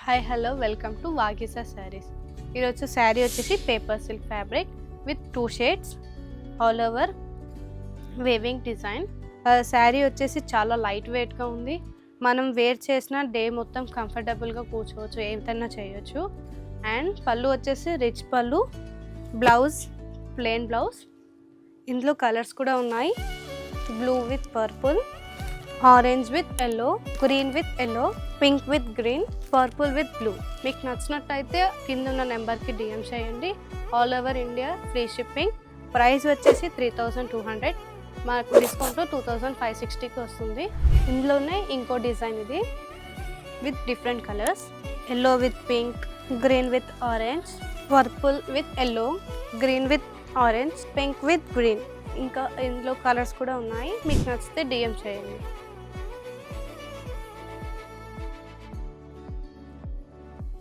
Hi hello welcome to Vagisa saris. ఈరోజు శారీ వచ్చేసి paper silk fabric with 2 shades all over weaving design. Sari వచ్చేసి చాలా light వెయిట్గా ఉంది. మనం వేర్ చేసిన డే మొత్తం కంఫర్టబుల్గా కూర్చోవచ్చు, ఏ విధంగా చేయొచ్చు. అండ్ పళ్ళు వచ్చేసి రిచ్ పళ్ళు, బ్లౌజ్ ప్లెయిన్ బ్లౌజ్. ఇందులో కలర్స్ కూడా ఉన్నాయి, blue with purple, orange with yellow, green with yellow, pink with green, purple with blue. మీకు నచ్చినట్టయితే కింద ఉన్న నెంబర్కి డిఎం చేయండి. All over India free shipping. Price వచ్చేసి 3200, మాకు డిస్కౌంట్లో 2560కి వస్తుంది. ఇందులోనే ఇంకో డిజైన్ ఇది with different colours, yellow with pink, green with orange, purple with yellow, green with orange, pink with green. ఇంకా ఇందులో కలర్స్ కూడా ఉన్నాయి. మీకు నచ్చితే డిఎం చేయండి.